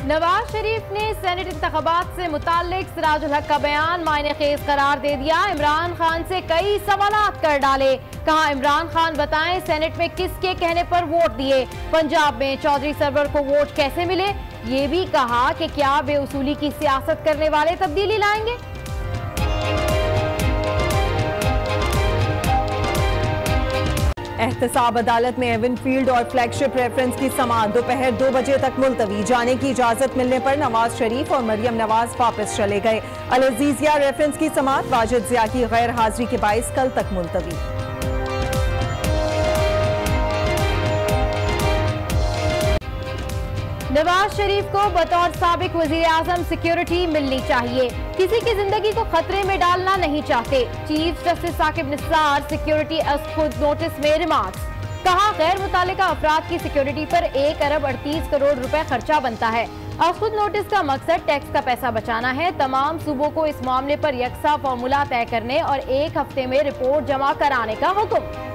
नवाज शरीफ ने सेनेट इंतखाबात से मुताल्लिक सिराजुल हक का बयान मायने खेज करार दे दिया। इमरान खान से कई सवालात कर डाले। कहा, इमरान खान बताएं सेनेट में किसके कहने पर वोट दिए। पंजाब में चौधरी सरवर को वोट कैसे मिले। ये भी कहा कि क्या बेउसूली की सियासत करने वाले तब्दीली लाएंगे। एहतसाब अदालत में एवन फील्ड और फ्लैगशिप रेफरेंस की समाअत दोपहर 2 बजे तक मुलतवी। जाने की इजाजत मिलने पर नवाज शरीफ और मरियम नवाज वापस चले गए। अल अजीजिया रेफरेंस की समाअत वाजिद जिया की गैर हाजिरी के बाइस कल तक मुलतवी। नवाज शरीफ को बतौर साबिक वजीर आजम सिक्योरिटी मिलनी चाहिए। किसी की जिंदगी को खतरे में डालना नहीं चाहते। Chief justice Saqib Nisar security as खुद नोटिस में रिमार्क्स। कहा, गैर मुतालिका अफराद की सिक्योरिटी पर 1 अरब 38 करोड़ रुपए खर्चा बनता है। अब खुद नोटिस का मकसद टैक्स का पैसा बचाना है। तमाम सूबों को इस मामले पर यकसा फॉर्मूला तय करने और 1 हफ्ते में रिपोर्ट जमा कराने का हुक्म।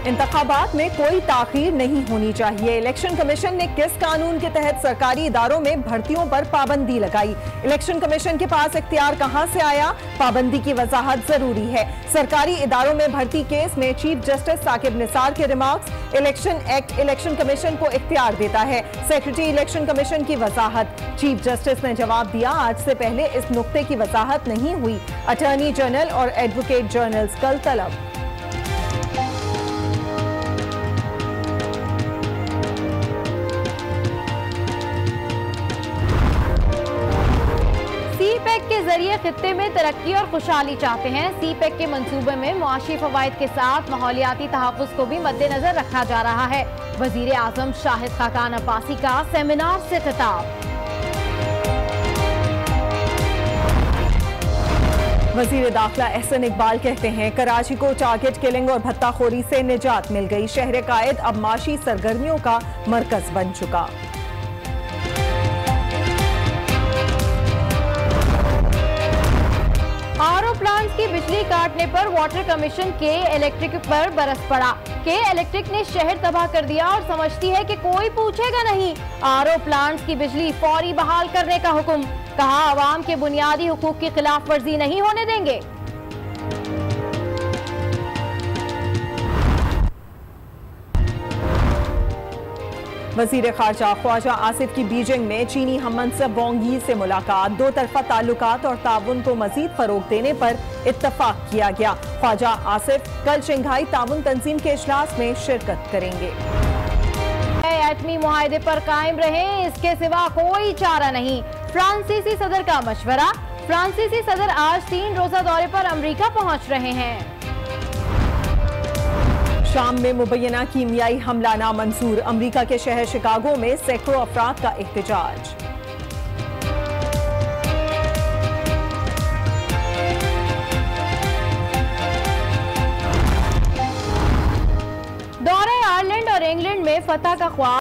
इंतखाबात में कोई ताखीर नहीं होनी चाहिए। इलेक्शन कमीशन ने किस कानून के तहत सरकारी इदारों में भर्तियों पर पाबंदी लगाई। इलेक्शन कमीशन के पास इख्तियार कहां से आया। पाबंदी की वजाहत जरूरी है। सरकारी इदारों में भर्ती केस में चीफ जस्टिस साकिब निसार के remarks. Election act election commission को इख्तियार देता है। सेक्रेटरी इलेक्शन कमीशन की वजाहत। चीफ जस्टिस ने जवाब दिया, आज से पहले इस नुक्ते की वजाहत नहीं हुई। अटॉर्नी जनरल और एडवोकेट जनरल्स कल तलब। सीपैक के जरिए खित्ते में तरक्की और खुशहाली चाहते हैं। सीपैक के मंसूबे में मुआशी फवाइद के साथ माहौलियाती तहफ़्फ़ुज़ को भी मद्देनजर रखा जा रहा है। वजीर आजम शाहिद खाकान अब्बासी का सेमिनार से खिताब। वजीर दाखिला एहसन इकबाल कहते हैं, कराची को टारगेट किलिंग और भत्ताखोरी से निजात मिल गई। शहर कायद अब माशी सरगर्मियों का मरकज बन चुका। आरओ प्लांट्स की बिजली काटने पर वाटर कमीशन के इलेक्ट्रिक पर बरस पड़ा। के इलेक्ट्रिक ने शहर तबाह कर दिया और समझती है कि कोई पूछेगा नहीं। आरओ प्लांट्स की बिजली फौरी बहाल करने का हुक्म। कहा, आवाम के बुनियादी हुकूक की खिलाफ वर्जी नहीं होने देंगे। वजीर खारजा ख्वाजा आसिफ की बीजिंग में चीनी हममंसब वांग यी से मुलाकात। 2 तरफा ताल्लुकात और ताउन को मजीद फरोग देने पर इत्तफाक किया गया। ख्वाजा आसिफ कल शंघाई ताउन तंजीम के इजलास में शिरकत करेंगे। एटमी मुआहदे पर कायम रहे, इसके सिवा कोई चारा नहीं। फ्रांसीसी सदर का मशवरा। फ्रांसीसी सदर आज 3 रोजा दौरे पर अमरीका पहुंच रहे हैं। शाम में मुबैना कीमियाई हमला नामंजूर। अमरीका के शहर शिकागो में सैकड़ों अफराद का एहतजाज। दौरे आयरलैंड और इंग्लैंड में फतह का ख्वाब।